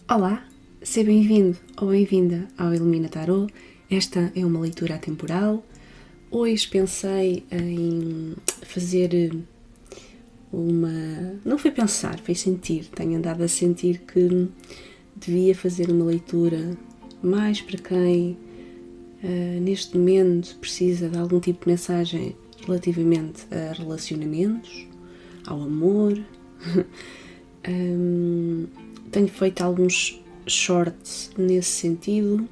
Olá, seja bem-vindo ou bem-vinda ao Ilumina Tarot. Esta é uma leitura atemporal. Hoje pensei em fazer uma... Não foi pensar, foi sentir. Tenho andado a sentir que devia fazer uma leitura mais para quem neste momento precisa de algum tipo de mensagem relativamente a relacionamentos, ao amor. Tenho feito alguns shorts nesse sentido.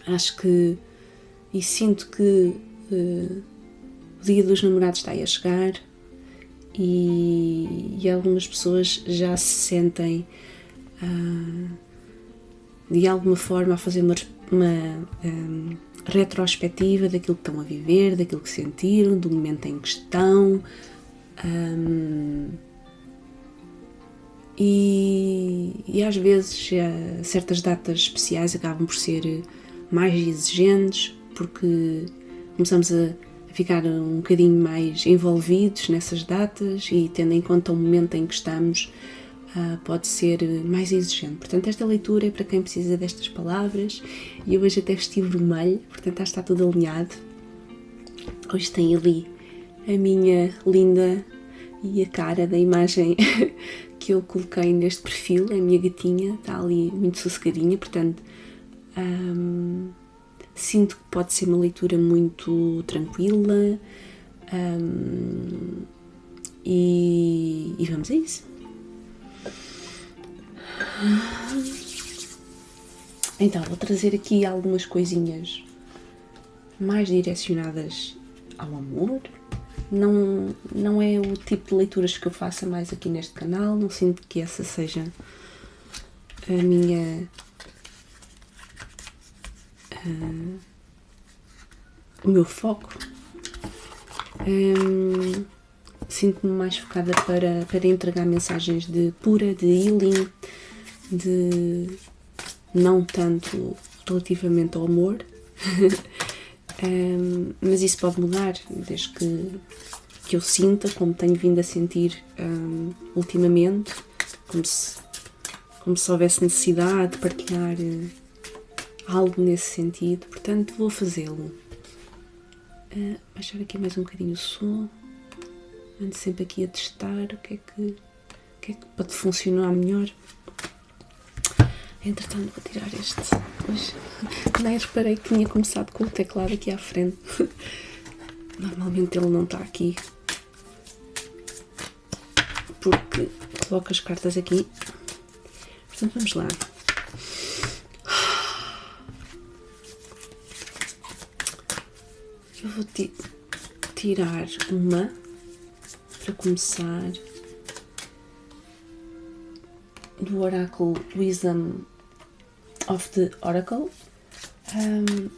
Acho que e sinto que o Dia dos Namorados está aí a chegar e algumas pessoas já se sentem de alguma forma a fazer uma retrospectiva daquilo que estão a viver, daquilo que sentiram, do momento em que estão. E às vezes certas datas especiais acabam por ser mais exigentes porque começamos a ficar um bocadinho mais envolvidos nessas datas e tendo em conta o momento em que estamos pode ser mais exigente. Portanto, esta leitura é para quem precisa destas palavras e eu hoje até vesti vermelho, portanto está tudo alinhado. Hoje tem ali a minha linda e a cara da imagem que eu coloquei neste perfil, a minha gatinha, está ali muito sossegadinha, portanto sinto que pode ser uma leitura muito tranquila e vamos a isso. Então, vou trazer aqui algumas coisinhas mais direcionadas ao amor. Não é o tipo de leituras que eu faça mais aqui neste canal, não sinto que essa seja a minha o meu foco. Sinto-me mais focada para entregar mensagens de cura, de healing, de não tanto relativamente ao amor. Mas isso pode mudar desde que eu sinta, como tenho vindo a sentir ultimamente, como se houvesse necessidade de partilhar algo nesse sentido, portanto vou fazê-lo. Baixar aqui mais um bocadinho o som, ando sempre aqui a testar o que é que pode funcionar melhor. Entretanto vou tirar este. Hoje nem reparei que tinha começado com o teclado aqui à frente. Normalmente ele não está aqui porque coloco as cartas aqui. Portanto vamos lá. Eu vou tirar uma para começar do oráculo Wisdom of the Oracle,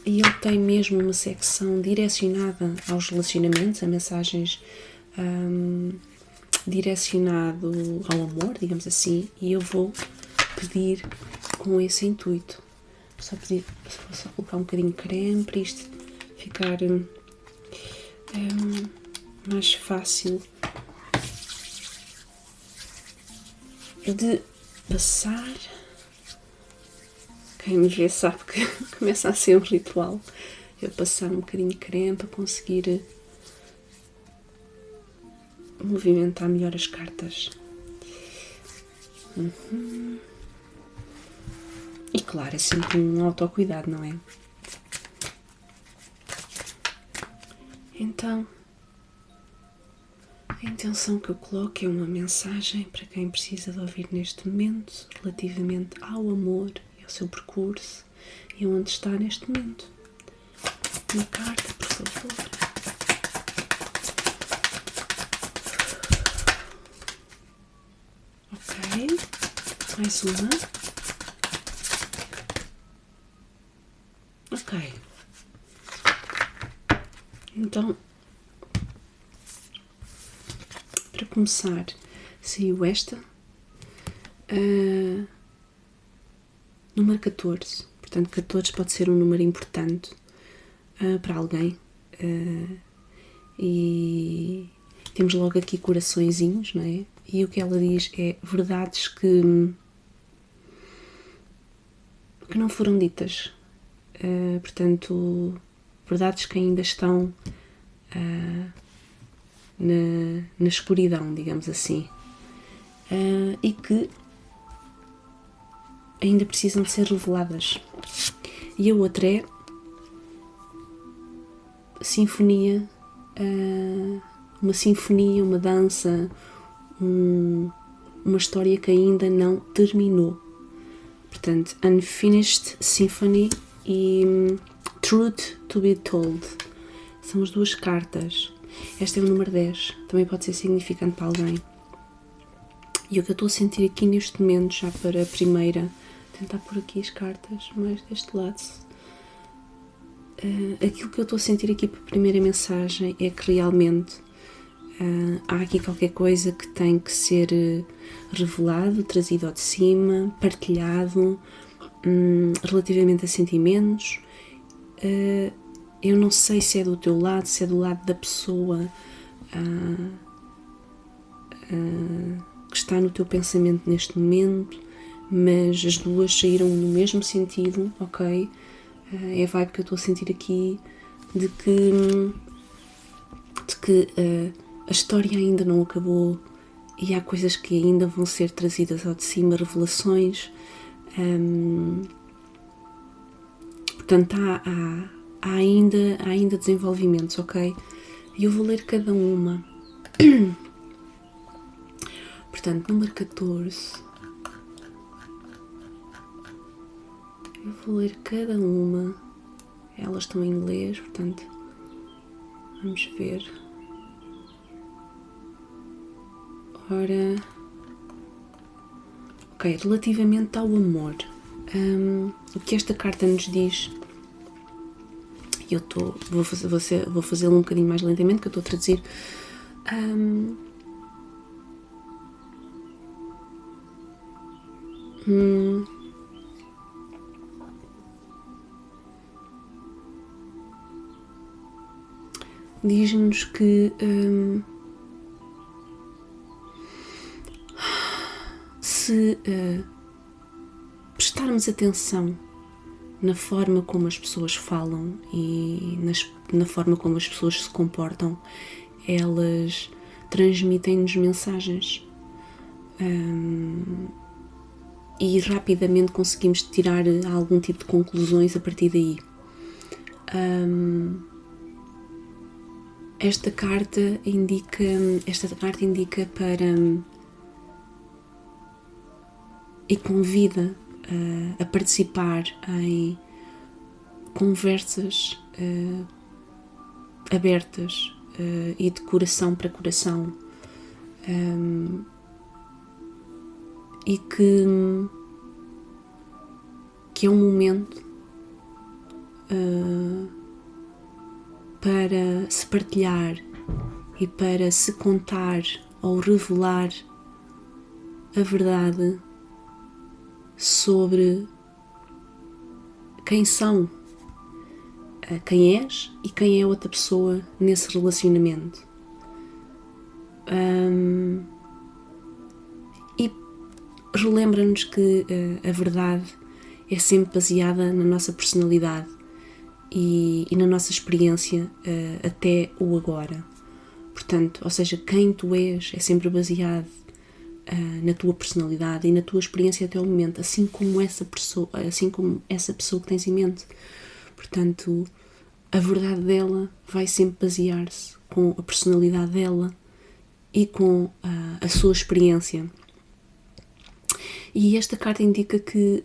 e ele tem mesmo uma secção direcionada aos relacionamentos, a mensagens direcionado ao amor, digamos assim, e eu vou pedir com esse intuito. Vou só colocar um bocadinho de creme para isto ficar mais fácil de passar. Quem me vê sabe que começa a ser um ritual eu passar um bocadinho de creme para conseguir movimentar melhor as cartas. E claro, é sempre um autocuidado, não é? Então, a intenção que eu coloco é uma mensagem para quem precisa de ouvir neste momento relativamente ao amor e ao seu percurso e onde está neste momento. Uma carta, por favor. Ok, mais uma. Ok. Então, para começar, saiu esta, número 14. Portanto, 14 pode ser um número importante para alguém. E temos logo aqui coraçõezinhos, não é? E o que ela diz é verdades que que não foram ditas. Portanto, verdades que ainda estão na escuridão, digamos assim, e que ainda precisam de ser reveladas. E a outra é sinfonia, uma sinfonia, uma dança, uma história que ainda não terminou. Portanto, Unfinished Symphony e Truth to be Told são as duas cartas. Esta é o número 10, também pode ser significante para alguém. E o que eu estou a sentir aqui neste momento, já para a primeira, tentar pôr aqui as cartas mais deste lado. Aquilo que eu estou a sentir aqui para a primeira mensagem é que realmente há aqui qualquer coisa que tem que ser revelado, trazido ao de cima, partilhado, relativamente a sentimentos. Eu não sei se é do teu lado, se é do lado da pessoa que está no teu pensamento neste momento, mas as duas saíram no mesmo sentido, ok? É a vibe que eu estou a sentir aqui de que a história ainda não acabou e há coisas que ainda vão ser trazidas ao de cima, revelações. Portanto, há ainda desenvolvimentos, ok? E eu vou ler cada uma. Portanto, número 14. Eu vou ler cada uma. Elas estão em inglês, portanto, vamos ver. Ora, ok, relativamente ao amor, o que esta carta nos diz, e eu vou fazê-lo um bocadinho mais lentamente, que eu estou a traduzir. Diz-nos que se prestarmos atenção na forma como as pessoas falam e na forma como as pessoas se comportam, elas transmitem-nos mensagens e rapidamente conseguimos tirar algum tipo de conclusões a partir daí. Esta carta indica para e convida a participar em conversas abertas e de coração para coração, e que é um momento para se partilhar e para se contar ou revelar a verdade sobre quem são, quem és e quem é outra pessoa nesse relacionamento. E relembra-nos que a verdade é sempre baseada na nossa personalidade e na nossa experiência até o agora. Portanto, ou seja, quem tu és é sempre baseado na tua personalidade e na tua experiência até o momento, assim como essa pessoa que tens em mente. Portanto, a verdade dela vai sempre basear-se com a personalidade dela e com a sua experiência. E esta carta indica que,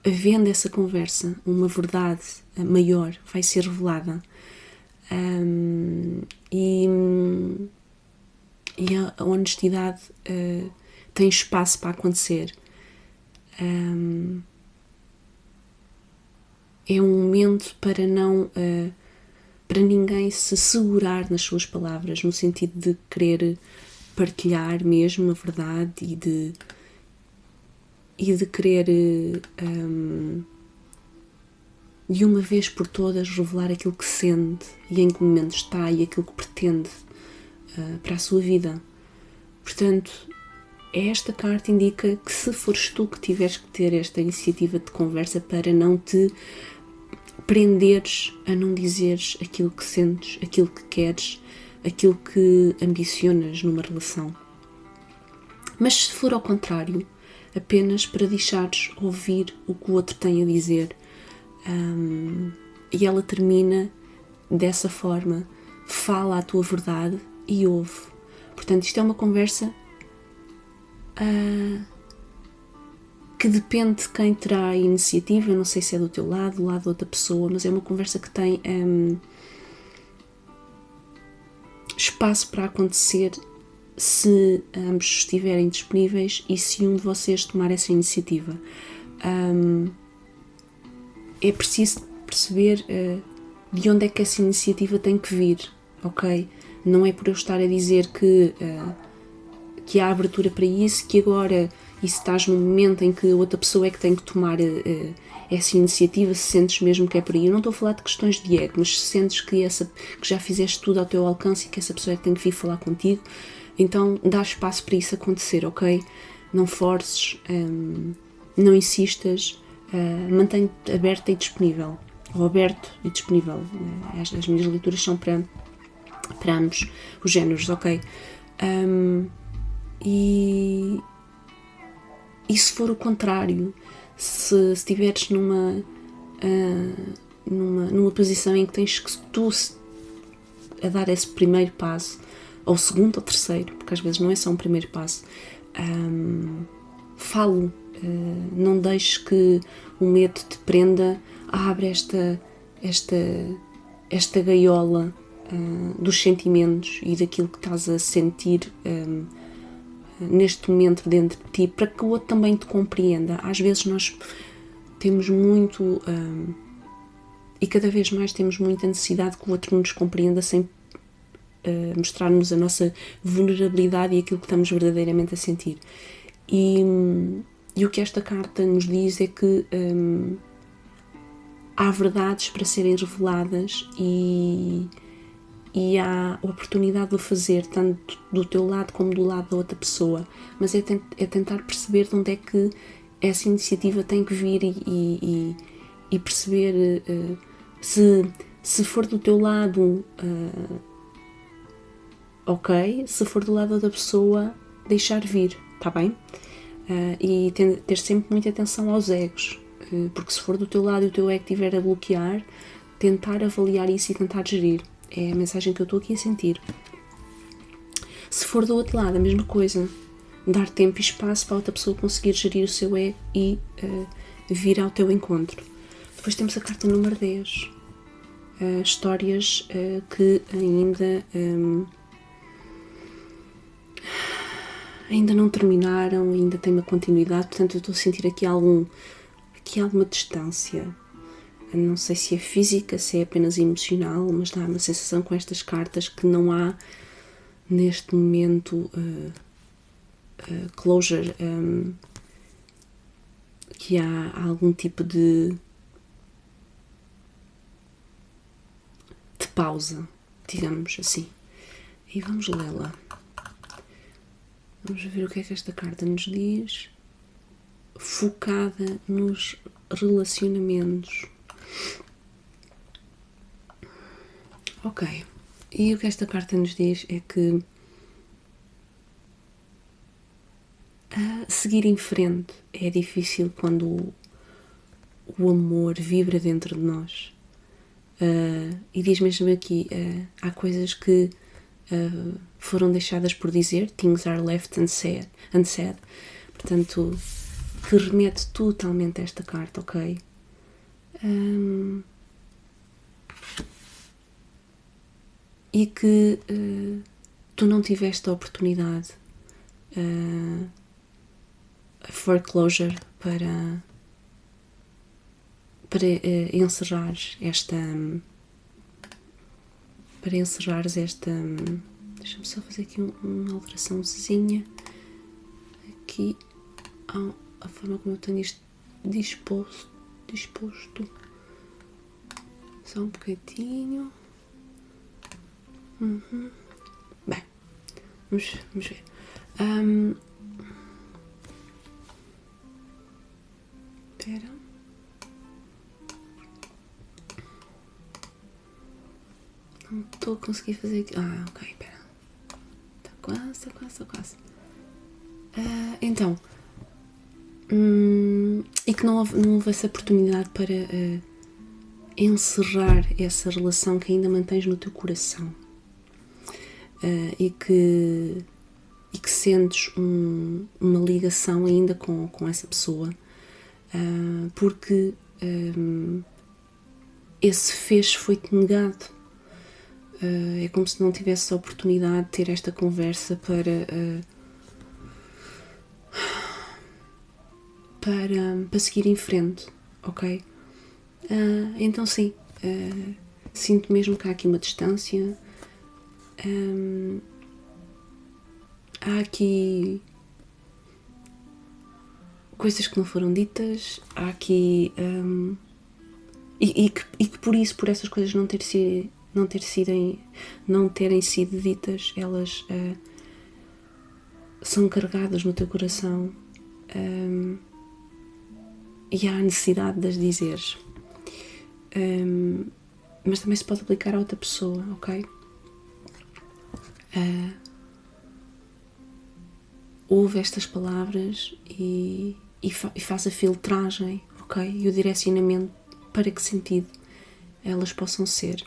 havendo essa conversa, uma verdade maior vai ser revelada, e a honestidade tem espaço para acontecer. É um momento para para ninguém se segurar nas suas palavras, no sentido de querer partilhar mesmo a verdade e de querer de uma vez por todas revelar aquilo que sente e em que momento está e aquilo que pretende para a sua vida. Portanto, Esta carta indica que se fores tu que tiveres que ter esta iniciativa de conversa para não te prenderes a não dizeres aquilo que sentes, aquilo que queres, aquilo que ambicionas numa relação. Mas se for ao contrário, apenas para deixares ouvir o que o outro tem a dizer. E ela termina dessa forma: fala a tua verdade e ouve. Portanto, isto é uma conversa que depende de quem terá a iniciativa. Eu não sei se é do teu lado, do lado da outra pessoa, mas é uma conversa que tem espaço para acontecer se ambos estiverem disponíveis e se um de vocês tomar essa iniciativa. É preciso perceber de onde é que essa iniciativa tem que vir, ok? Não é por eu estar a dizer que há abertura para isso, que agora, e se estás num momento em que a outra pessoa é que tem que tomar essa iniciativa, se sentes mesmo que é por aí. Eu não estou a falar de questões de ego, mas se sentes que já fizeste tudo ao teu alcance e que essa pessoa é que tem que vir falar contigo, então dá espaço para isso acontecer, ok? Não forces, não insistas, mantém-te aberta e disponível, ou aberto e disponível. As minhas leituras são para ambos os géneros, ok? E se for o contrário, se estiveres numa posição em que tens que tu a dar esse primeiro passo, ou segundo ou terceiro, porque às vezes não é só um primeiro passo, falo, não deixes que o medo te prenda. Abre esta gaiola dos sentimentos e daquilo que estás a sentir neste momento dentro de ti, para que o outro também te compreenda. Às vezes nós temos muito e cada vez mais temos muita necessidade que o outro nos compreenda sem mostrar-nos a nossa vulnerabilidade e aquilo que estamos verdadeiramente a sentir. E o que esta carta nos diz é que há verdades para serem reveladas e há oportunidade de o fazer tanto do teu lado como do lado da outra pessoa, mas é tentar perceber de onde é que essa iniciativa tem que vir e perceber se for do teu lado, ok, se for do lado da pessoa, deixar vir, está bem? E ter sempre muita atenção aos egos, porque se for do teu lado e o teu ego estiver a bloquear, tentar avaliar isso e tentar gerir. É a mensagem que eu estou aqui a sentir. Se for do outro lado, a mesma coisa. Dar tempo e espaço para a outra pessoa conseguir gerir o seu ego e vir ao teu encontro. Depois temos a carta número 10. Histórias que ainda não terminaram, ainda tem uma continuidade, portanto eu estou a sentir aqui alguma distância. Não sei se é física, se é apenas emocional, mas dá uma sensação com estas cartas que não há neste momento closure, que há algum tipo de pausa, digamos assim. E vamos lê-la. Vamos ver o que é que esta carta nos diz. Focada nos relacionamentos. Ok. E o que esta carta nos diz é que seguir em frente é difícil quando o amor vibra dentro de nós. E diz mesmo aqui, há coisas que foram deixadas por dizer, things are left unsaid. Portanto, que remete totalmente a esta carta, ok? E que tu não tiveste a oportunidade for closure para encerrares esta deixa-me só fazer aqui uma alteraçãozinha aqui a forma como eu tenho isto disposto só um bocadinho. Bem, vamos ver. Espera. Não estou a conseguir fazer aqui. Ok, espera. Está quase. Então, e que não houve essa oportunidade para encerrar essa relação que ainda mantens no teu coração, e que sentes uma ligação ainda com essa pessoa, porque esse fecho foi-te negado. É como se não tivesse a oportunidade de ter esta conversa para seguir em frente, ok? Então sim, sinto mesmo que há aqui uma distância, há aqui coisas que não foram ditas, há aqui e que por essas coisas não terem sido ditas, elas são carregadas no teu coração, e há a necessidade de as dizeres. Mas também se pode aplicar a outra pessoa, ok? Ouve estas palavras e faz a filtragem, ok? E o direcionamento para que sentido elas possam ser.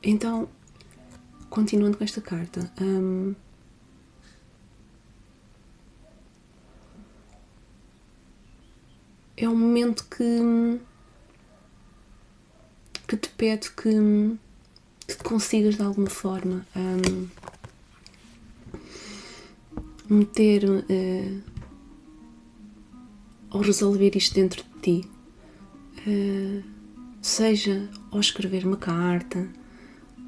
Então, continuando com esta carta, é um momento que te pede que te consigas de alguma forma meter ou resolver isto dentro de ti, seja ao escrever uma carta,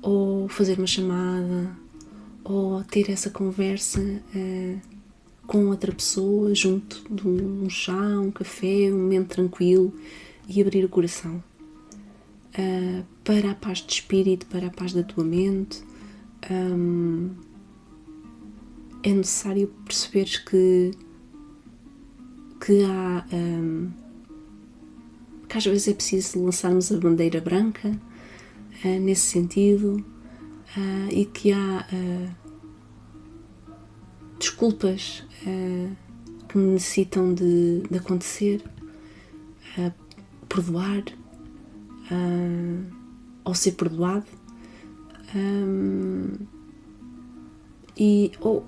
ou fazer uma chamada, ou ter essa conversa com outra pessoa junto de um chá, um café, um momento tranquilo, e abrir o coração para a paz de espírito, para a paz da tua mente. É necessário perceberes que há que às vezes é preciso lançarmos a bandeira branca nesse sentido, e que há desculpas que necessitam de acontecer, perdoar, ou ser perdoado,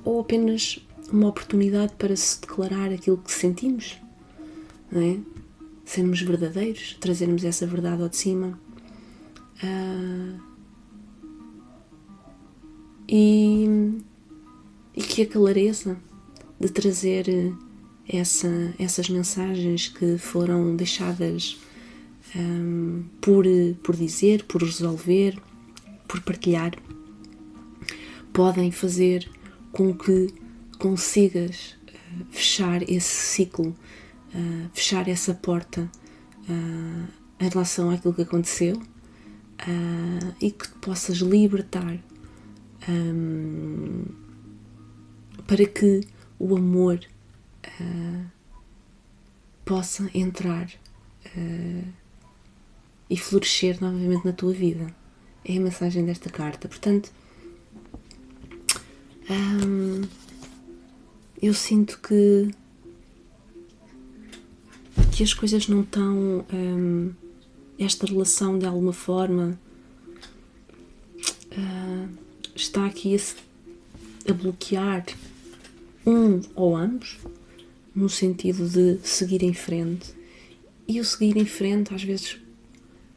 ou apenas uma oportunidade para se declarar aquilo que sentimos, não é? Sermos verdadeiros, trazermos essa verdade ao de cima, e que a clareza de trazer essas mensagens que foram deixadas por dizer, por resolver, por partilhar, podem fazer com que consigas fechar esse ciclo, fechar essa porta em relação àquilo que aconteceu, e que te possas libertar, para que o amor possa entrar e florescer novamente na tua vida. É a mensagem desta carta. Portanto, eu sinto que as coisas não estão, esta relação de alguma forma está aqui a bloquear um ou ambos, no sentido de seguir em frente. E o seguir em frente, às vezes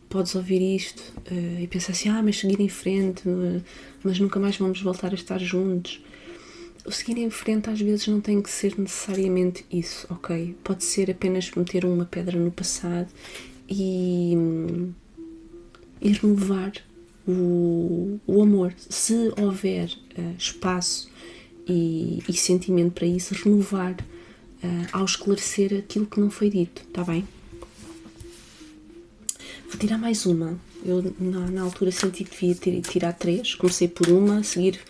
podes ouvir isto e pensar assim, mas seguir em frente, mas nunca mais vamos voltar a estar juntos. O seguir em frente às vezes não tem que ser necessariamente isso, ok? Pode ser apenas meter uma pedra no passado e renovar o amor. Se houver espaço e sentimento para isso, renovar ao esclarecer aquilo que não foi dito, está bem? Vou tirar mais uma. Eu na altura senti que devia tirar 3, comecei por uma, a seguir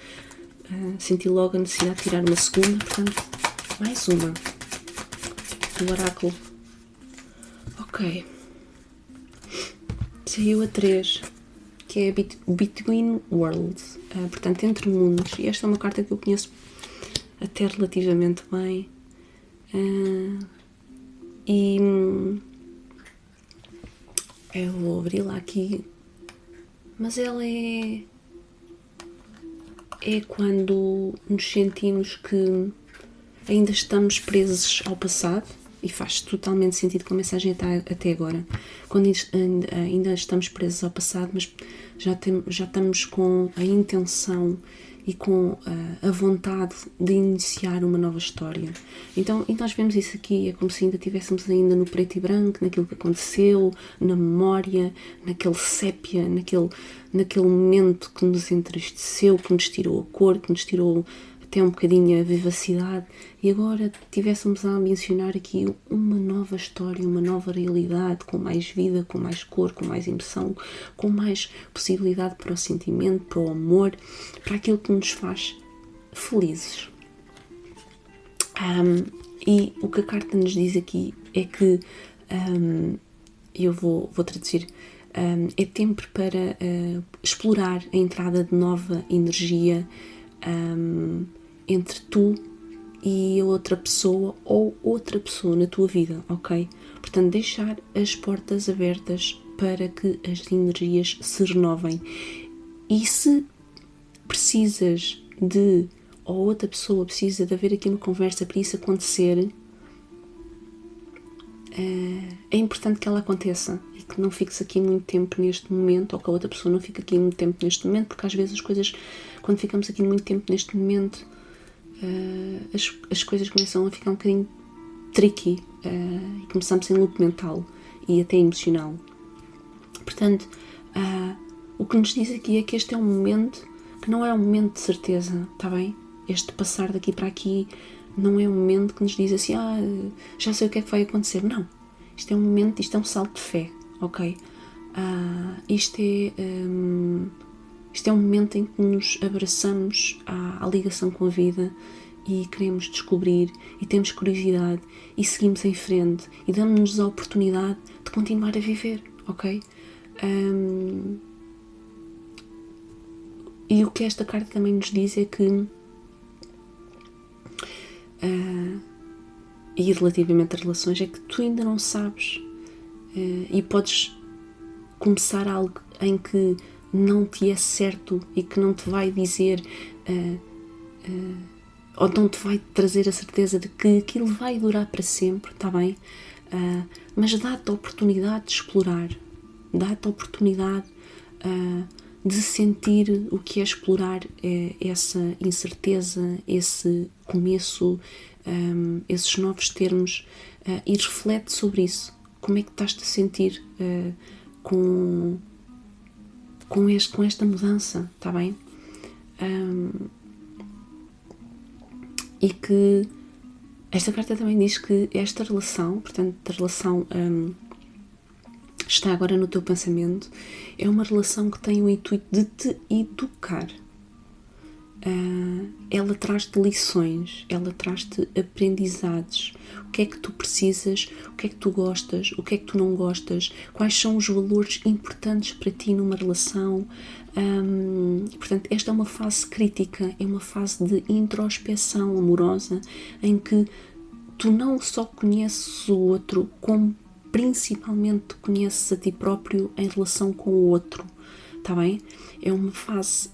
senti logo a necessidade de tirar uma segunda, portanto, mais uma. do oráculo. Ok. Saiu a 3, que é Between Worlds, portanto, entre mundos. E esta é uma carta que eu conheço até relativamente bem. E eu vou abri-la aqui, mas ela é quando nos sentimos que ainda estamos presos ao passado, e faz totalmente sentido com a mensagem até agora, quando ainda estamos presos ao passado, mas já estamos com a intenção e com a vontade de iniciar uma nova história. Então, e nós vemos isso aqui, é como se ainda estivéssemos ainda no preto e branco, naquilo que aconteceu, na memória, naquele sépia, naquele momento que nos entristeceu, que nos tirou a cor, que nos tirou até um bocadinho a vivacidade, e agora tivéssemos a mencionar aqui uma nova história, uma nova realidade, com mais vida, com mais cor, com mais emoção, com mais possibilidade para o sentimento, para o amor, para aquilo que nos faz felizes. E o que a carta nos diz aqui é que, eu vou traduzir, é tempo para explorar a entrada de nova energia entre tu e a outra pessoa ou outra pessoa na tua vida, ok? Portanto, deixar as portas abertas para que as energias se renovem. E se precisas de, ou outra pessoa precisa de haver aqui uma conversa para isso acontecer, é importante que ela aconteça e que não fiques aqui muito tempo neste momento, ou que a outra pessoa não fique aqui muito tempo neste momento, porque às vezes as coisas, quando ficamos aqui muito tempo neste momento, as coisas começam a ficar um bocadinho tricky, e começamos em loop mental e até emocional. Portanto, o que nos diz aqui é que este é um momento que não é um momento de certeza, está bem? Este passar daqui para aqui não é um momento que nos diz assim, já sei o que é que vai acontecer. Não, isto é um momento, isto é um salto de fé, ok? Isto é um momento em que nos abraçamos à ligação com a vida e queremos descobrir e temos curiosidade e seguimos em frente e damos-nos a oportunidade de continuar a viver, ok? E o que esta carta também nos diz é que, e relativamente a relações, é que tu ainda não sabes e podes começar algo em que não te é certo e que não te vai dizer ou não te vai trazer a certeza de que aquilo vai durar para sempre, está bem? Mas dá-te a oportunidade de explorar, dá-te a oportunidade de sentir o que é explorar essa incerteza, esse começo, esses novos termos, e reflete sobre isso. Como é que estás-te a sentir com esta mudança, está bem? E que esta carta também diz que esta relação, portanto, a relação está agora no teu pensamento, é uma relação que tem o intuito de te educar. Ela traz-te lições, ela traz-te aprendizados. O que é que tu precisas, o que é que tu gostas, o que é que tu não gostas, quais são os valores importantes para ti numa relação. Portanto, esta é uma fase crítica, é uma fase de introspeção amorosa, em que tu não só conheces o outro, como principalmente conheces a ti próprio em relação com o outro, está bem? É uma fase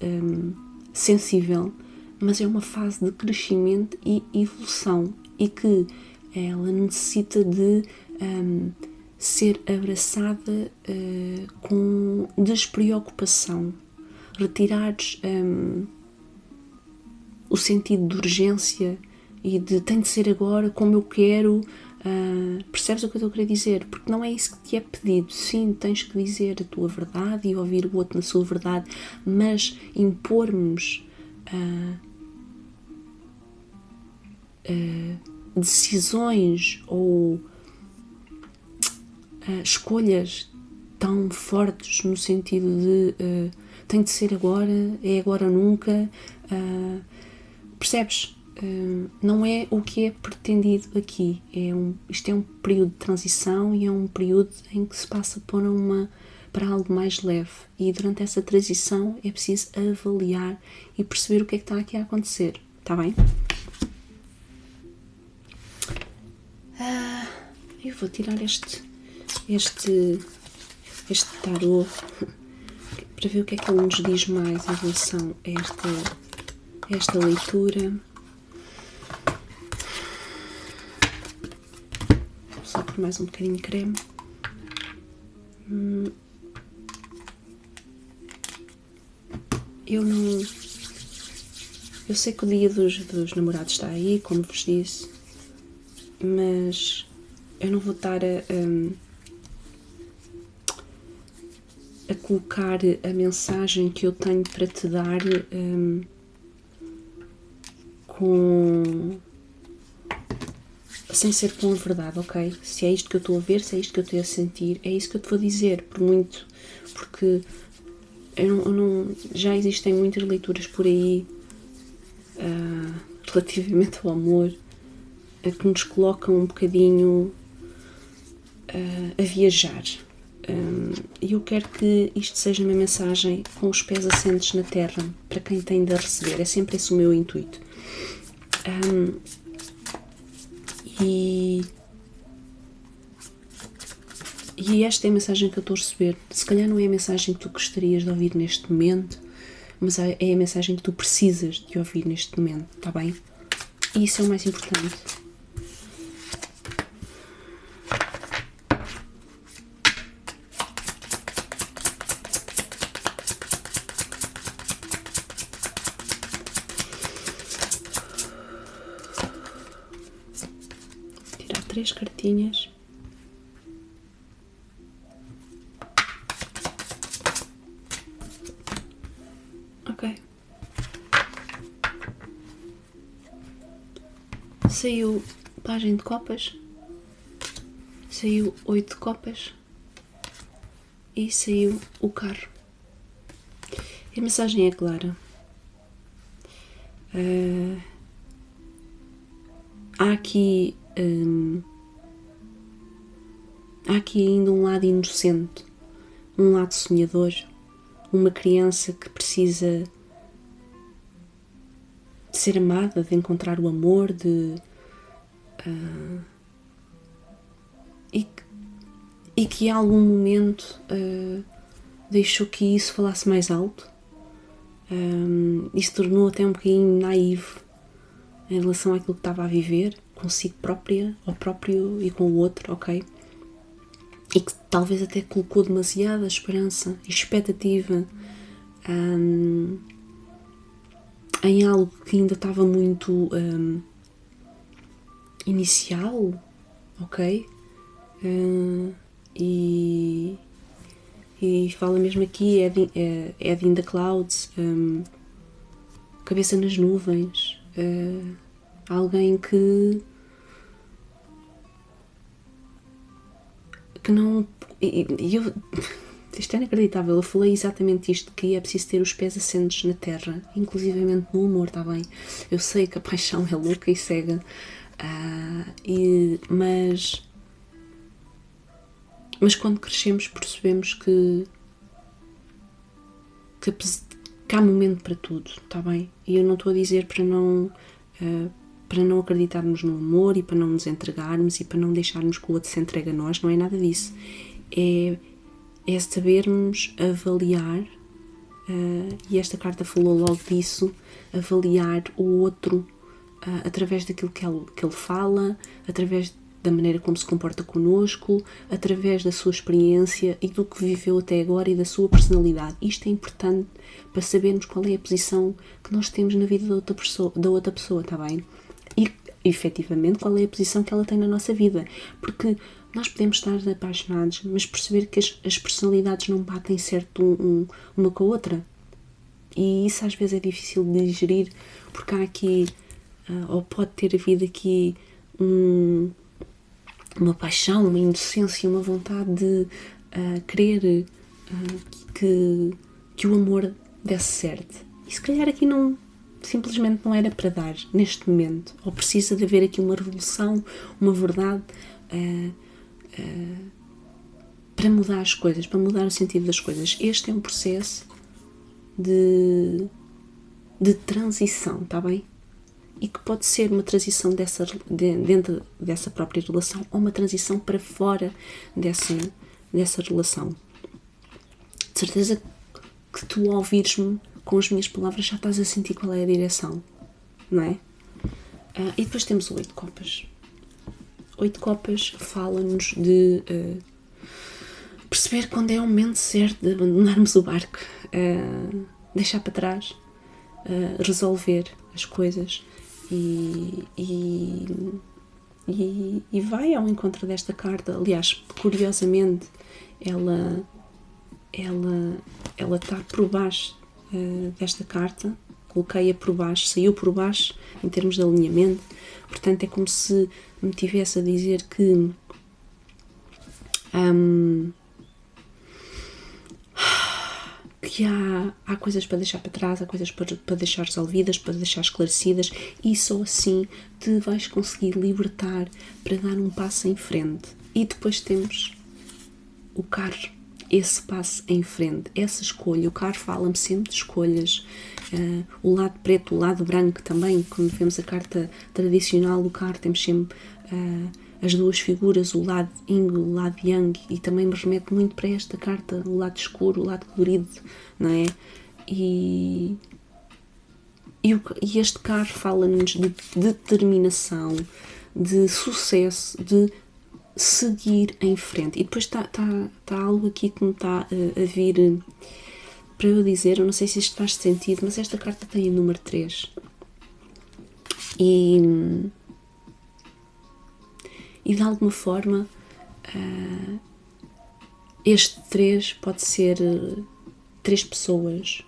sensível, mas é uma fase de crescimento e evolução, e que ela necessita de ser abraçada com despreocupação, retirares o sentido de urgência e de tem de ser agora como eu quero. Percebes o que eu estou a querer dizer? Porque não é isso que te é pedido. Sim, tens que dizer a tua verdade e ouvir o outro na sua verdade, mas impormos decisões ou escolhas tão fortes no sentido de tem de ser agora, é agora ou nunca. Percebes? não é o que é pretendido aqui. Isto é um período de transição e é um período em que se passa para algo mais leve. E durante essa transição é preciso avaliar e perceber o que é que está aqui a acontecer. Está bem? Eu vou tirar este tarô para ver o que é que ele nos diz mais em relação a esta leitura. Só por mais um bocadinho de creme. Eu sei que o dia dos namorados está aí, como vos disse, mas eu não vou estar a colocar a mensagem que eu tenho para te dar sem ser com a verdade, ok? Se é isto que eu estou a ver, se é isto que eu estou a sentir, é isso que eu te vou dizer, porque já existem muitas leituras por aí relativamente ao amor que nos colocam um bocadinho a viajar. E eu quero que isto seja uma mensagem com os pés assentes na terra para quem tem de a receber. É sempre esse o meu intuito. E esta é a mensagem que eu estou a receber. Se calhar não é a mensagem que tu gostarias de ouvir neste momento, mas é a mensagem que tu precisas de ouvir neste momento, está bem? E isso é o mais importante. Tirar 3 cartinhas. Ok. Saiu Pagem de Copas, saiu 8 de Copas e saiu o Carro. A mensagem é clara. Há aqui ainda um lado inocente, um lado sonhador, uma criança que precisa de ser amada, de encontrar o amor, e que em algum momento deixou que isso falasse mais alto e se tornou até um bocadinho naivo em relação àquilo que estava a viver consigo própria, ou próprio e com o outro, ok? E que talvez até colocou demasiada esperança e expectativa em algo que ainda estava muito inicial, ok? E fala mesmo aqui, Head in the Clouds, cabeça nas nuvens, alguém que não... Isto é inacreditável, eu falei exatamente isto, que é preciso ter os pés assentes na terra, inclusivamente no amor, está bem? Eu sei que a paixão é louca e cega, mas quando crescemos percebemos que há momento para tudo, está bem? E eu não estou a dizer para não acreditarmos no amor e para não nos entregarmos e para não deixarmos que o outro se entregue a nós, não é nada disso. É sabermos avaliar, e esta carta falou logo disso, avaliar o outro através daquilo que ele fala, através da maneira como se comporta connosco, através da sua experiência e do que viveu até agora e da sua personalidade. Isto é importante para sabermos qual é a posição que nós temos na vida da outra pessoa, está bem? E, efetivamente, qual é a posição que ela tem na nossa vida. Porque nós podemos estar apaixonados, mas perceber que as personalidades não batem certo uma com a outra. E isso às vezes é difícil de digerir, porque há aqui, ou pode ter havido aqui uma paixão, uma inocência, uma vontade de querer que o amor desse certo. E se calhar aqui não simplesmente não era para dar neste momento, ou precisa de haver aqui uma revolução, uma verdade para mudar as coisas, para mudar o sentido das coisas. Este é um processo de transição, está bem? E que pode ser uma transição dentro dessa própria relação ou uma transição para fora dessa relação. De certeza que tu, ao ouvires-me com as minhas palavras, já estás a sentir qual é a direção, não é? E depois temos o 8 de copas. 8 de copas fala-nos de perceber quando é o momento certo de abandonarmos o barco, deixar para trás, resolver as coisas e vai ao encontro desta carta. Aliás, curiosamente, ela está por baixo desta carta, coloquei-a por baixo, saiu por baixo em termos de alinhamento. Portanto, é como se me tivesse a dizer que há coisas para deixar para trás, há coisas para deixar resolvidas, para deixar esclarecidas, e só assim te vais conseguir libertar para dar um passo em frente. E depois temos o carro, esse passo em frente, essa escolha. O carro fala-me sempre de escolhas, o lado preto, o lado branco também. Quando vemos a carta tradicional do carro, temos sempre as duas figuras, o lado yin, o lado yang, e também me remete muito para esta carta, o lado escuro, o lado colorido, não é? E este carro fala-nos de determinação, de sucesso, de seguir em frente. E depois está algo aqui que me está a vir para eu dizer, eu não sei se isto faz sentido, mas esta carta tem o número 3. E de alguma forma este 3 pode ser 3 pessoas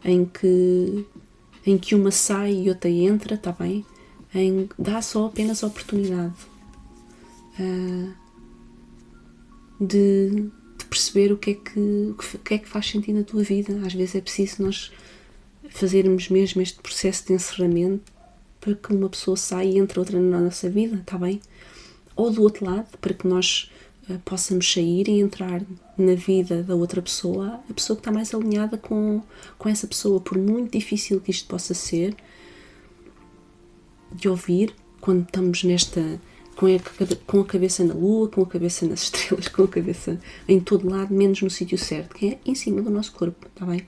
em que uma sai e outra entra, está bem? Dá só apenas a oportunidade de perceber o que é que faz sentido na tua vida. Às vezes é preciso nós fazermos mesmo este processo de encerramento para que uma pessoa saia e entre outra na nossa vida, está bem? Ou do outro lado, para que nós possamos sair e entrar na vida da outra pessoa, a pessoa que está mais alinhada com essa pessoa, por muito difícil que isto possa ser de ouvir, quando estamos com a cabeça na lua, com a cabeça nas estrelas, com a cabeça em todo lado, menos no sítio certo, que é em cima do nosso corpo, está bem?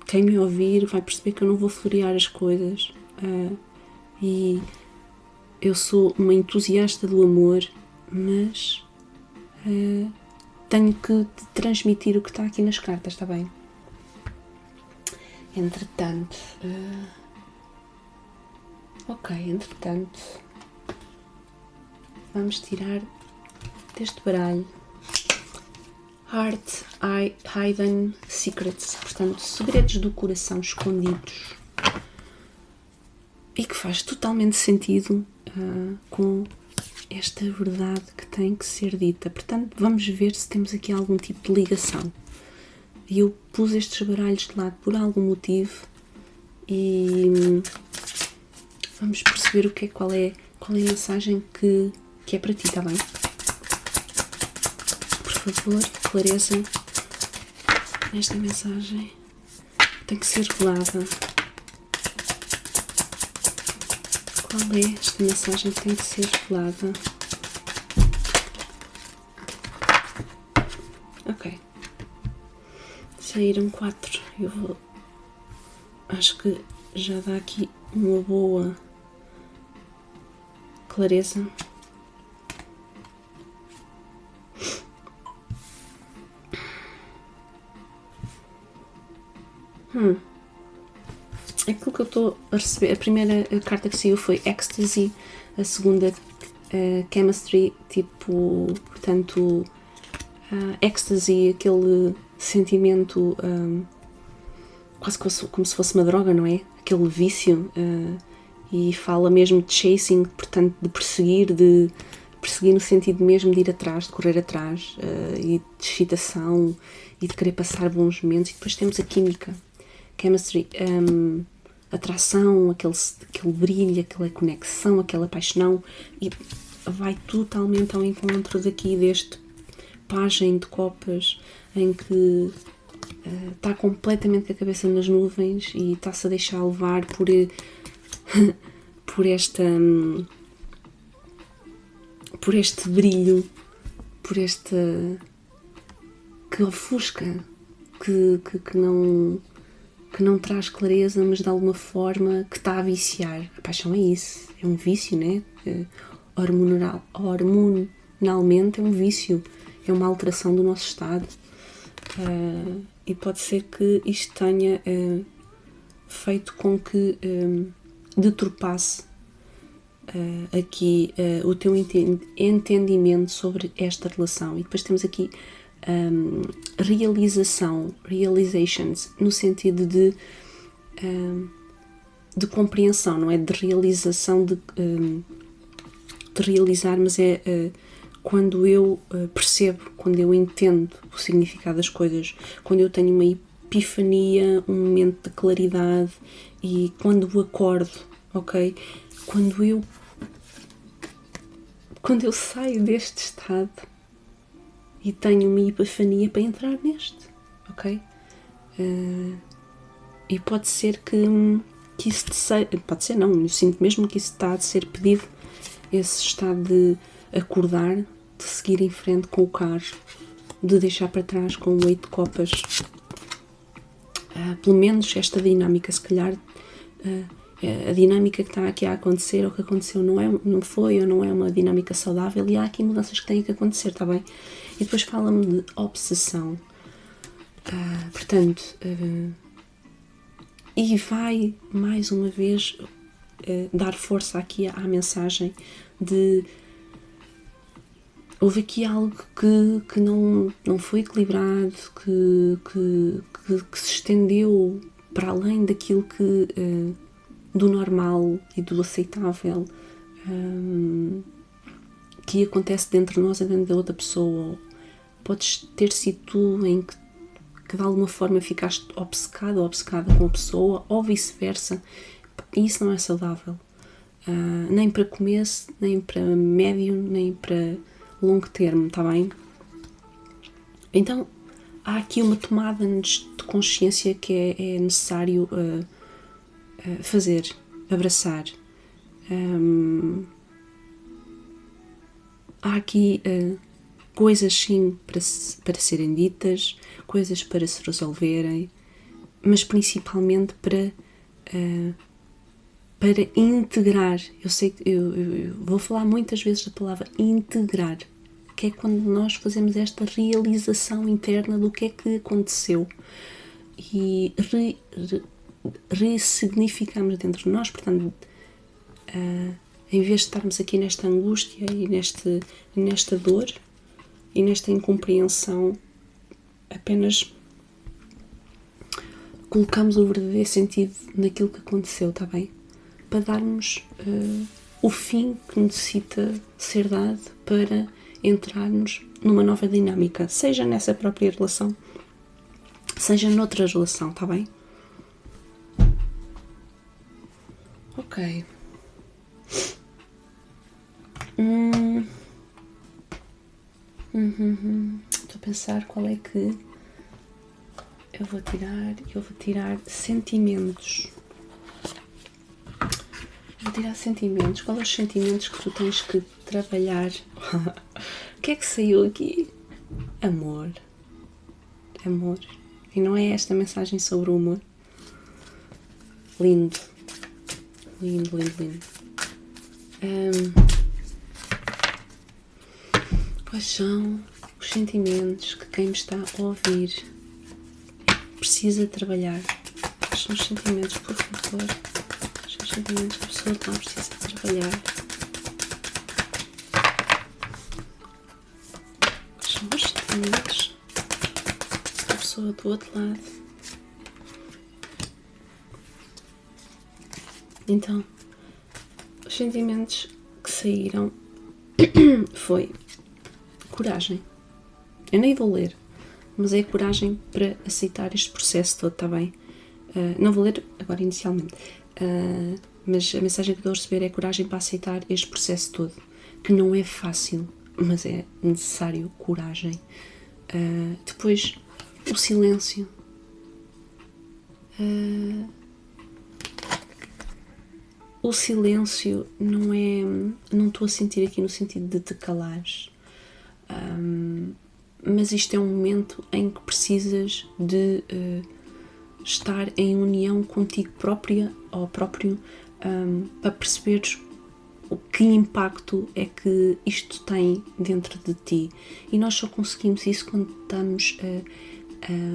Quem me ouvir vai perceber que eu não vou florear as coisas, e eu sou uma entusiasta do amor, mas tenho que transmitir o que está aqui nas cartas, está bem? Entretanto, vamos tirar deste baralho Heart Hidden Secrets, portanto, segredos do coração escondidos, e que faz totalmente sentido com esta verdade que tem que ser dita. Portanto, vamos ver se temos aqui algum tipo de ligação. E eu pus estes baralhos de lado por algum motivo e vamos perceber qual é a mensagem que é para ti, está bem? Por favor, clareza nesta mensagem. Tem que ser revelada. Qual é esta mensagem que tem que ser revelada? Ok. Saíram 4. Acho que já dá aqui uma boa clareza. Aquilo que eu estou a receber, a primeira carta que saiu foi Ecstasy, a segunda Chemistry, tipo, portanto, Ecstasy, aquele sentimento quase como se fosse uma droga, não é? Aquele vício, e fala mesmo de chasing, portanto, de perseguir, de perseguir no sentido mesmo de ir atrás, de correr atrás, e de excitação e de querer passar bons momentos. E depois temos a química, chemistry, atração, aquele brilho, aquela conexão, aquela paixão, e vai totalmente ao encontro deste pajem de copas em que está completamente com a cabeça nas nuvens e está-se a deixar levar por este brilho, por este que ofusca, que não traz clareza, mas de alguma forma que está a viciar. A paixão é isso, é um vício, né? Hormonalmente é um vício, é uma alteração do nosso estado, e pode ser que isto tenha feito com que deturpasse aqui o teu entendimento sobre esta relação. E depois temos aqui realizations, no sentido de compreensão, não é de realização de realizar, mas é quando eu percebo, quando eu entendo o significado das coisas, quando eu tenho uma epifania, um momento de claridade, e quando eu acordo, ok? Quando eu saio deste estado e tenho uma epifania para entrar neste, ok? E pode ser que isso pode ser não, eu sinto mesmo que isso está a ser pedido, esse estado de acordar, de seguir em frente com o carro, de deixar para trás com o 8 de copas, pelo menos esta dinâmica, se calhar a dinâmica que está aqui a acontecer, ou que aconteceu não foi ou não é uma dinâmica saudável, e há aqui mudanças que têm que acontecer, está bem? E depois fala-me de obsessão, portanto, e vai mais uma vez dar força aqui à mensagem de houve aqui algo que não foi equilibrado, que se estendeu para além daquilo do normal e do aceitável, que acontece dentro de nós e dentro da outra pessoa. Podes ter sido tu em que de alguma forma ficaste obcecado ou obcecada com a pessoa, ou vice-versa, e isso não é saudável, nem para começo, nem para médio, nem para longo termo, está bem? Então há aqui uma tomada de consciência que é necessário fazer, abraçar. Há aqui coisas sim para serem ditas, coisas para se resolverem, mas principalmente para integrar. Eu sei que eu vou falar muitas vezes da palavra integrar, que é quando nós fazemos esta realização interna do que é que aconteceu e ressignificamos dentro de nós. Portanto, em vez de estarmos aqui nesta angústia e nesta dor e nesta incompreensão, apenas colocamos o verdadeiro sentido naquilo que aconteceu, está bem? Para darmos o fim que necessita ser dado para entrarmos numa nova dinâmica, seja nessa própria relação, seja noutra relação, está bem? Ok. Estou a pensar qual é que eu vou tirar. Eu vou tirar sentimentos. Vou tirar sentimentos. Quais são os sentimentos que tu tens que trabalhar? O que é que saiu aqui? Amor. Amor. E não é esta mensagem sobre o amor? Lindo. Lindo, lindo, lindo. Quais são os sentimentos que quem me está a ouvir precisa trabalhar? Quais são os sentimentos, por favor? Quais são os sentimentos que a pessoa está a precisar trabalhar? Quais são os sentimentos da pessoa do outro lado? Então, os sentimentos que saíram foi coragem. Eu nem vou ler, mas é coragem para aceitar este processo todo, está bem? Não vou ler agora inicialmente, mas a mensagem que estou a receber é coragem para aceitar este processo todo, que não é fácil, mas é necessário coragem. Depois, o silêncio. O silêncio não é... Não estou a sentir aqui no sentido de te calares. Mas isto é um momento em que precisas de estar em união contigo própria ou próprio, para perceberes o que impacto é que isto tem dentro de ti. E nós só conseguimos isso quando estamos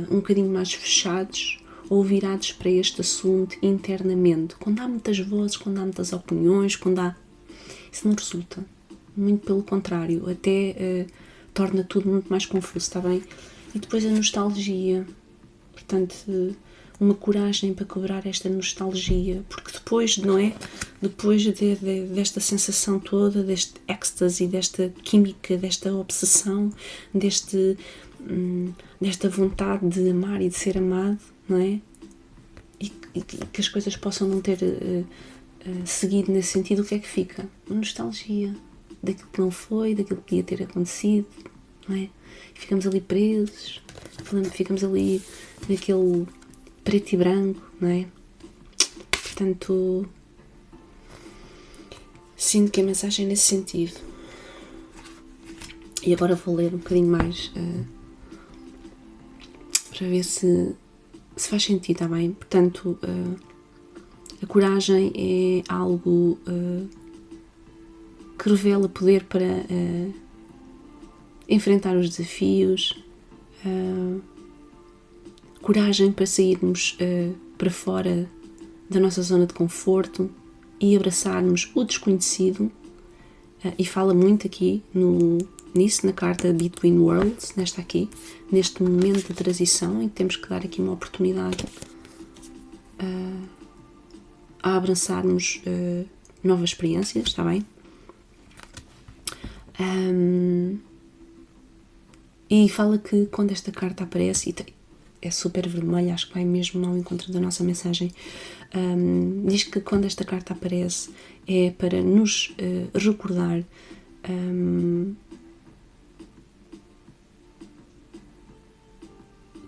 um bocadinho mais fechados ou virados para este assunto internamente. Quando há muitas vozes, quando há muitas opiniões, isso não resulta. Muito pelo contrário, até torna tudo muito mais confuso, está bem? E depois a nostalgia. Portanto, uma coragem para quebrar esta nostalgia, porque depois, não é? Depois desta sensação toda, deste êxtase, desta química, desta obsessão, desta vontade de amar e de ser amado, não é? E que as coisas possam não ter seguido nesse sentido, o que é que fica? Uma nostalgia daquilo que não foi, daquilo que ia ter acontecido, não é? E ficamos ali presos, ficamos ali naquele preto e branco, não é? Portanto, sinto que a mensagem é nesse sentido. E agora vou ler um bocadinho mais para ver se faz sentido, está bem? Portanto, a coragem é algo que revela poder para enfrentar os desafios, coragem para sairmos para fora da nossa zona de conforto e abraçarmos o desconhecido, e fala muito aqui nisso, na carta Between Worlds, neste momento de transição, em que temos que dar aqui uma oportunidade a abraçarmos novas experiências, está bem? E fala que quando esta carta aparece, é super vermelha, acho que vai mesmo ao encontro da nossa mensagem, diz que quando esta carta aparece é para nos recordar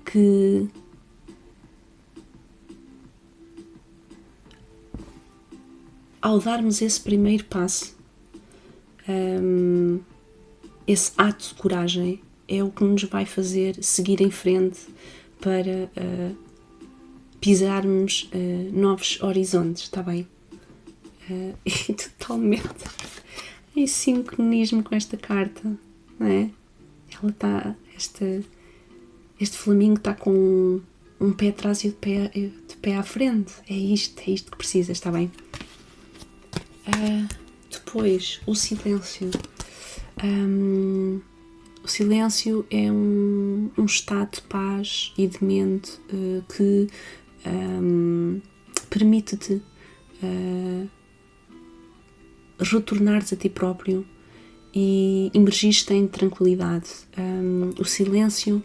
que ao darmos esse primeiro passo, esse ato de coragem é o que nos vai fazer seguir em frente para pisarmos novos horizontes, está bem? E totalmente em sincronismo com esta carta, não é? Ela está, este flamingo está com um pé atrás e de pé à frente. É isto que precisa, está bem? Depois, o silêncio. O silêncio é um estado de paz e de mente que permite-te retornares a ti próprio e imergir-te em tranquilidade. O silêncio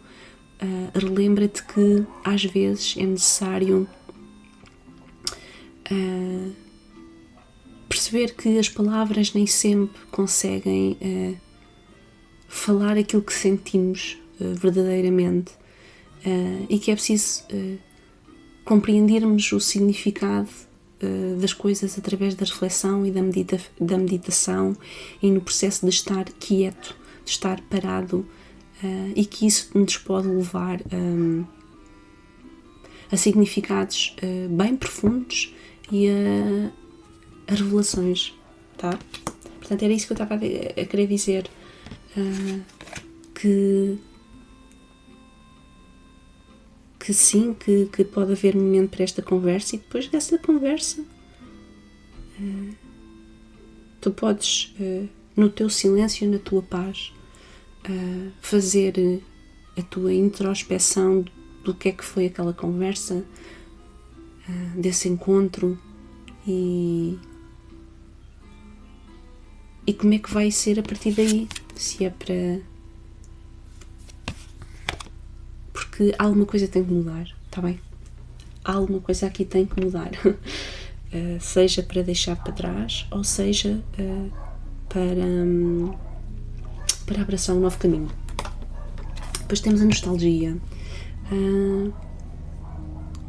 relembra-te que às vezes é necessário perceber que as palavras nem sempre conseguem falar aquilo que sentimos verdadeiramente, e que é preciso compreendermos o significado das coisas através da reflexão e da meditação e no processo de estar quieto, de estar parado, e que isso nos pode levar a significados bem profundos e a revelações, tá? Portanto, era isso que eu estava a querer dizer, que sim, que pode haver momento para esta conversa, e depois dessa conversa tu podes, no teu silêncio, na tua paz, fazer a tua introspeção do que é que foi aquela conversa, desse encontro, e e como é que vai ser a partir daí, se é para... Porque alguma coisa tem que mudar, está bem? Alguma coisa aqui tem que mudar, seja para deixar para trás, ou seja para abraçar um novo caminho. Depois temos a nostalgia,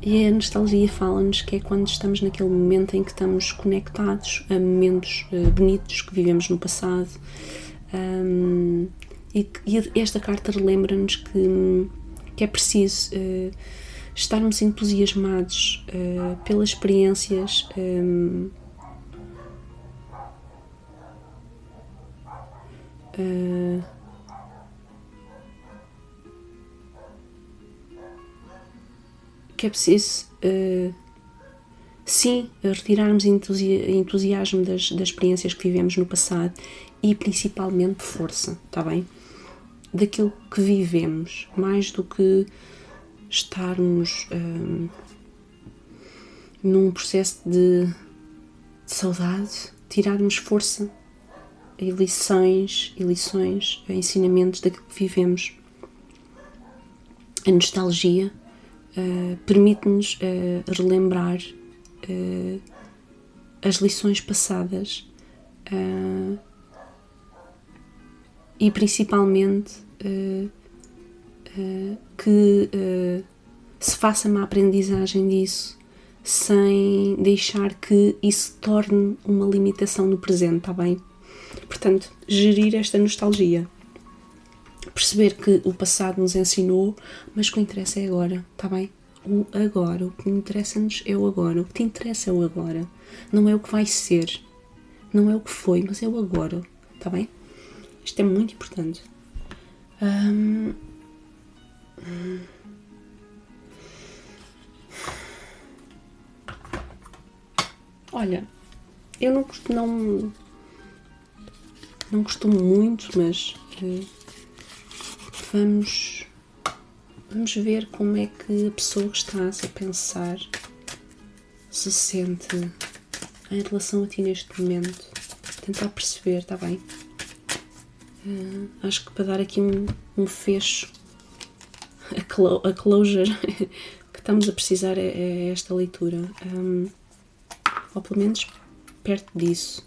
e a nostalgia fala-nos que é quando estamos naquele momento em que estamos conectados a momentos bonitos que vivemos no passado, e esta carta relembra-nos que é preciso estarmos entusiasmados pelas experiências que é preciso sim retirarmos entusiasmo das experiências que vivemos no passado e principalmente força, está bem? Daquilo que vivemos, mais do que estarmos num processo de saudade, tirarmos força e lições, ensinamentos daquilo que vivemos. A nostalgia permite-nos relembrar as lições passadas e principalmente que se faça uma aprendizagem disso sem deixar que isso torne uma limitação no presente, está bem? Portanto, gerir esta nostalgia, perceber que o passado nos ensinou, mas o que interessa é agora, está bem? O agora, o que interessa-nos é o agora, o que te interessa é o agora, não é o que vai ser, não é o que foi, mas é o agora, está bem? Isto é muito importante. Olha, eu não costumo muito, mas vamos ver como é que a pessoa que está a pensar se sente em relação a ti neste momento. Tentar perceber, está bem? Acho que para dar aqui um fecho, a closure que estamos a precisar é esta leitura. Ou pelo menos perto disso.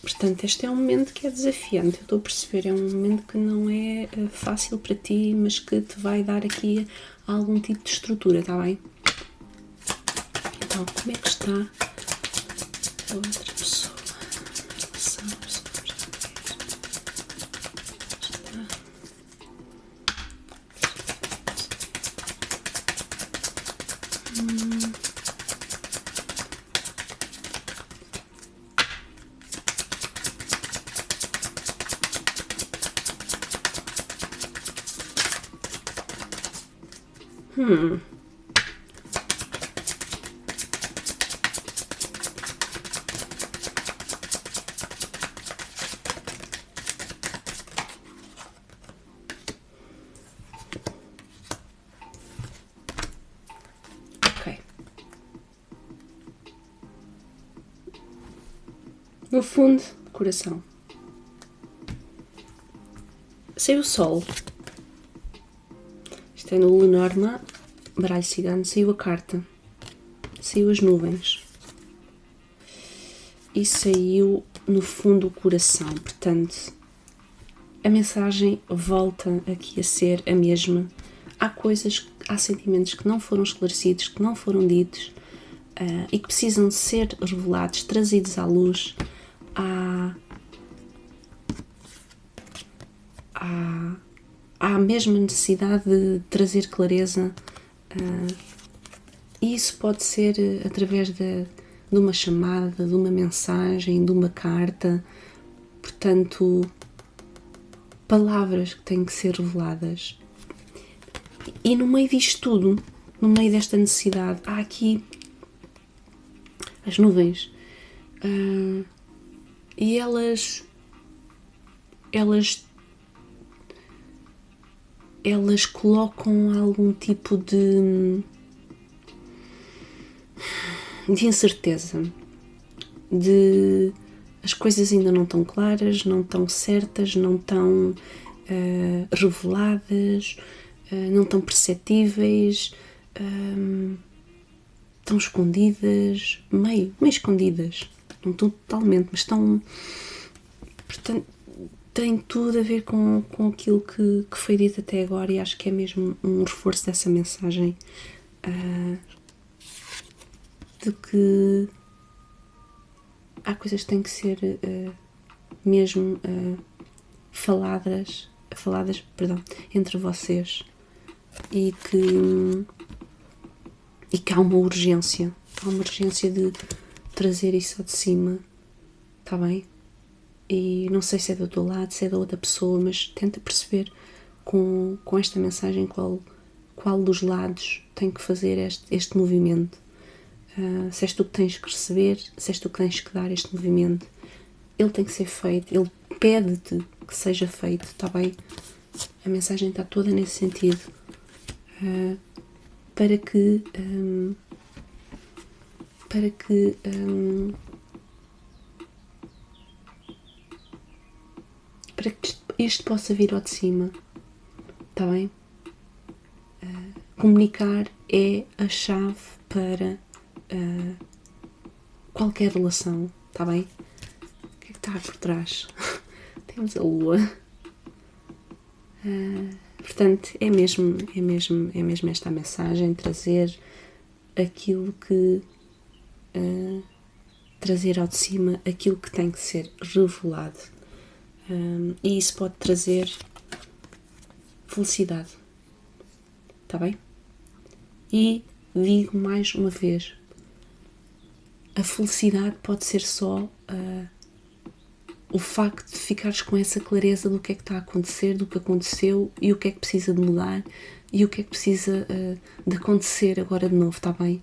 Portanto, este é um momento que é desafiante, eu estou a perceber, é um momento que não é fácil para ti, mas que te vai dar aqui algum tipo de estrutura, está bem? Então, como é que está a outra pessoa em relação à pessoa que está? Ok. No fundo, coração. Saiu o sol. Isto é no Lenormand, baralho cigano, saiu a carta. Saiu as nuvens. E saiu, no fundo, o coração. Portanto, a mensagem volta aqui a ser a mesma. Há sentimentos que não foram esclarecidos, que não foram ditos e que precisam de ser revelados, trazidos à luz. Há a mesma necessidade de trazer clareza. E isso pode ser através de uma chamada, de uma mensagem, de uma carta. Portanto, palavras que têm que ser reveladas. E no meio disto tudo, no meio desta necessidade, há aqui as nuvens. E elas colocam algum tipo de de incerteza, de as coisas ainda não estão claras, não estão certas, não estão reveladas, não estão perceptíveis, estão escondidas, meio escondidas, não estão totalmente, mas estão, portanto, tem tudo a ver com aquilo que foi dito até agora, e acho que é mesmo um reforço dessa mensagem, de que há coisas que têm que ser mesmo faladas entre vocês, e que há uma urgência de trazer isso ao de cima, está bem? E não sei se é do teu lado, se é da outra pessoa, mas tenta perceber com esta mensagem qual dos lados tem que fazer este movimento. Se és tu que tens que receber, se és tu que tens que dar este movimento, ele tem que ser feito, ele pede-te que seja feito, está bem? A mensagem está toda nesse sentido, para que isto possa vir ao de cima, está bem? Comunicar é a chave para qualquer relação, está bem? O que é que está por trás? Temos a lua. Portanto, é mesmo esta a mensagem, trazer aquilo que trazer ao de cima aquilo que tem que ser revelado, e isso pode trazer felicidade, está bem? E digo mais uma vez, a felicidade pode ser só o facto de ficares com essa clareza do que é que está a acontecer, do que aconteceu e o que é que precisa de mudar e o que é que precisa de acontecer agora de novo, está bem?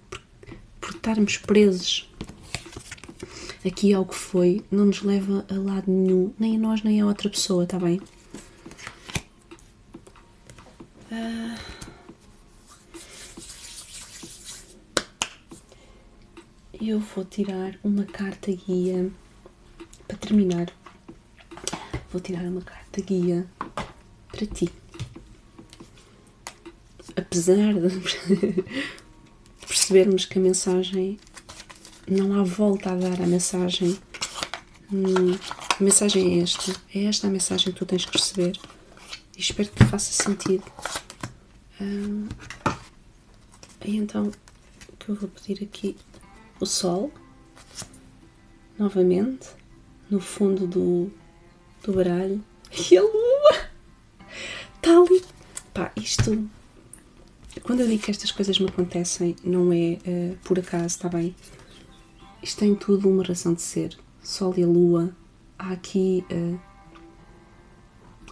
Por estarmos presos aqui ao que foi, não nos leva a lado nenhum, nem a nós nem a outra pessoa, está bem? Eu vou tirar uma carta guia para terminar. Vou tirar uma carta guia para ti. Apesar de percebermos que a mensagem, não há volta a dar à mensagem, a mensagem é esta a mensagem que tu tens que receber, e espero que faça sentido. E então, o que eu vou pedir aqui, o Sol, novamente, no fundo do baralho, e a Lua está ali. Pá, isto, quando eu digo que estas coisas me acontecem, não é por acaso, está bem? Isto tem tudo uma razão de ser. Sol e a Lua, há aqui,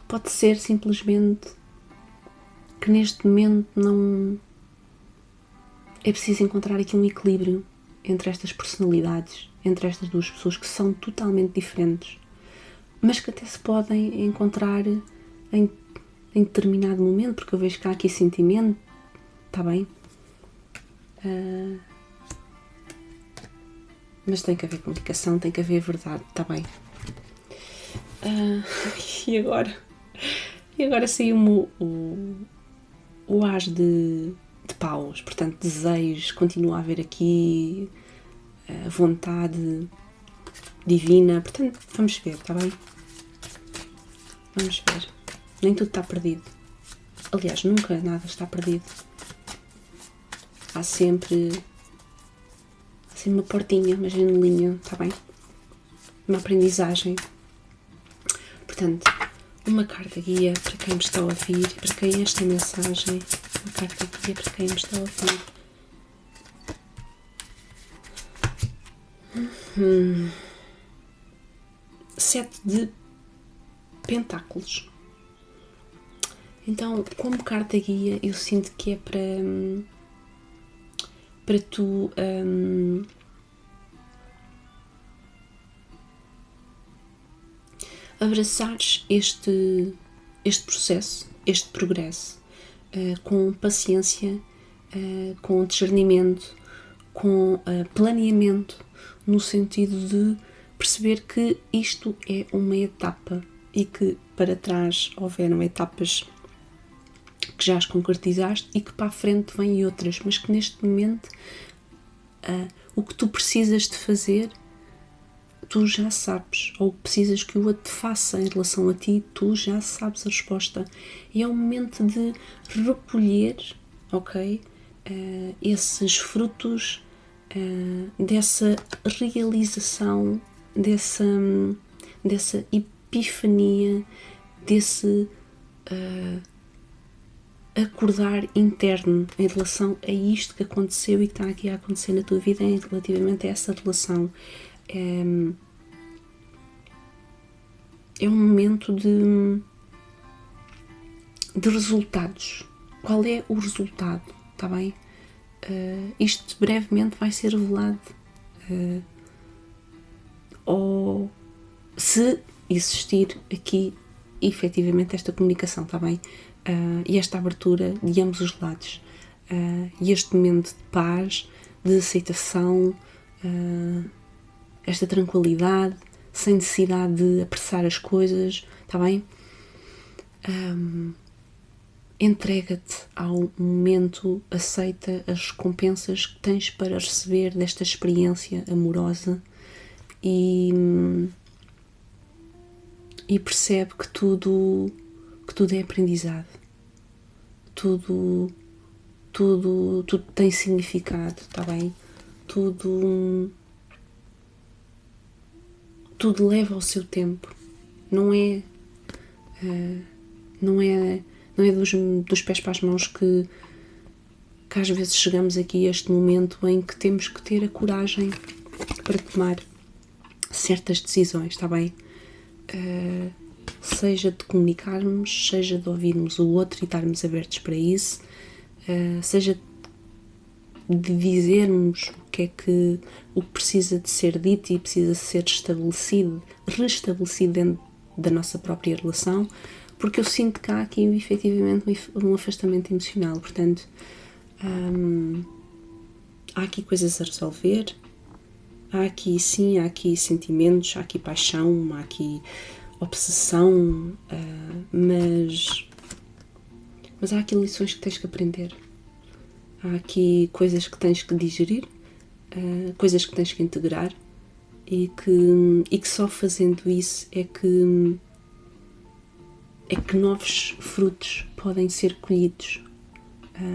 pode ser simplesmente que neste momento não é preciso encontrar aqui um equilíbrio entre estas personalidades, entre estas duas pessoas que são totalmente diferentes, mas que até se podem encontrar em determinado momento, porque eu vejo que há aqui sentimento, está bem? Mas tem que haver comunicação, tem que haver verdade, está bem? E agora saiu-me o as de paus, portanto desejos, continua a haver aqui a vontade divina, portanto vamos ver, está bem? Vamos ver, nem tudo está perdido, aliás nunca nada está perdido, há sempre uma portinha, uma janelinha, está bem? Uma aprendizagem. Portanto, uma carta guia para quem me está a ouvir, para quem esta mensagem, uma carta guia para quem me está a ouvir. Sete de pentáculos. Então, como carta guia, eu sinto que é para tu abraçares este processo, este progresso, com paciência, com discernimento, com planeamento, no sentido de perceber que isto é uma etapa e que para trás houveram etapas que já as concretizaste e que para a frente vêm outras, mas que neste momento o que tu precisas de fazer tu já sabes, ou precisas que o outro te faça em relação a ti, tu já sabes a resposta. E é o momento de recolher, ok, esses frutos dessa realização, dessa epifania, desse acordar interno em relação a isto que aconteceu e que está aqui a acontecer na tua vida relativamente a essa relação. É um momento de resultados. Qual é o resultado? Está bem? Isto brevemente vai ser revelado. Ou se existir aqui efetivamente esta comunicação, está bem? E esta abertura de ambos os lados. E este momento de paz, de aceitação, esta tranquilidade, sem necessidade de apressar as coisas, está bem? Entrega-te ao momento, aceita as recompensas que tens para receber desta experiência amorosa e percebe que tudo é aprendizado, tudo tem significado, está bem? Tudo leva ao seu tempo, não é dos pés para as mãos que às vezes chegamos aqui a este momento em que temos que ter a coragem para tomar certas decisões, está bem? Seja de comunicarmos, seja de ouvirmos o outro e estarmos abertos para isso, seja de dizermos o que precisa de ser dito e precisa ser restabelecido dentro da nossa própria relação, porque eu sinto que há aqui efetivamente um afastamento emocional, portanto há aqui coisas a resolver, há aqui sentimentos, há aqui paixão, há aqui obsessão, mas há aqui lições que tens que aprender. Há aqui coisas que tens que digerir, coisas que tens que integrar e que só fazendo isso é que novos frutos podem ser colhidos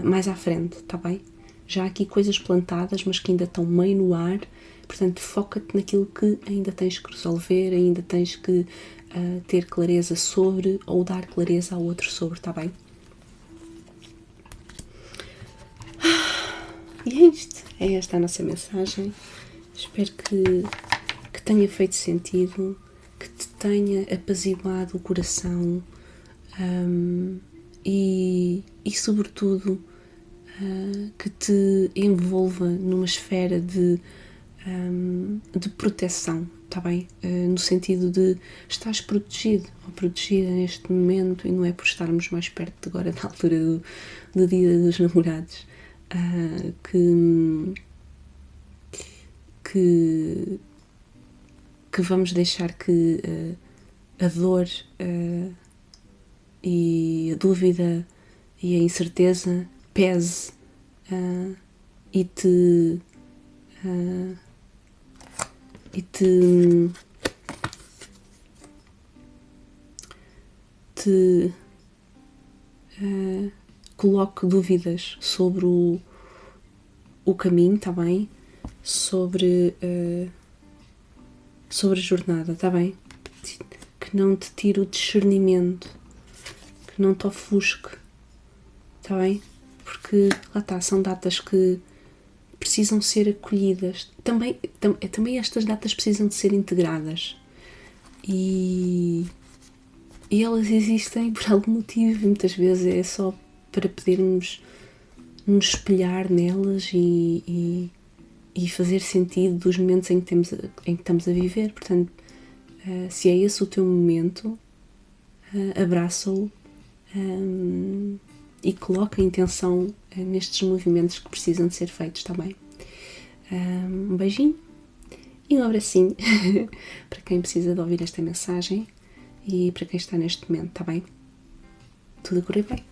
mais à frente, está bem? Já há aqui coisas plantadas, mas que ainda estão meio no ar, portanto foca-te naquilo que ainda tens que resolver, ainda tens que ter clareza sobre ou dar clareza ao outro sobre, está bem? E é isto, é esta a nossa mensagem. Espero que tenha feito sentido, que te tenha apaziguado o coração e sobretudo que te envolva numa esfera de proteção, está bem? No sentido de estás protegido ou protegida neste momento, e não é por estarmos mais perto agora da altura do Dia dos Namorados que vamos deixar que a dor e a dúvida e a incerteza pese e te coloque dúvidas sobre o caminho, está bem? Sobre a jornada, está bem? Que não te tire o discernimento, que não te ofusque, está bem? Porque lá está, são datas que precisam ser acolhidas. Também estas datas precisam de ser integradas e elas existem por algum motivo, muitas vezes é só para podermos nos espelhar nelas e fazer sentido dos momentos em que estamos a viver. Portanto, se é esse o teu momento, abraça-o e coloca a intenção nestes movimentos que precisam de ser feitos, está bem? Um beijinho e um abracinho para quem precisa de ouvir esta mensagem e para quem está neste momento, está bem? Tudo a correr bem.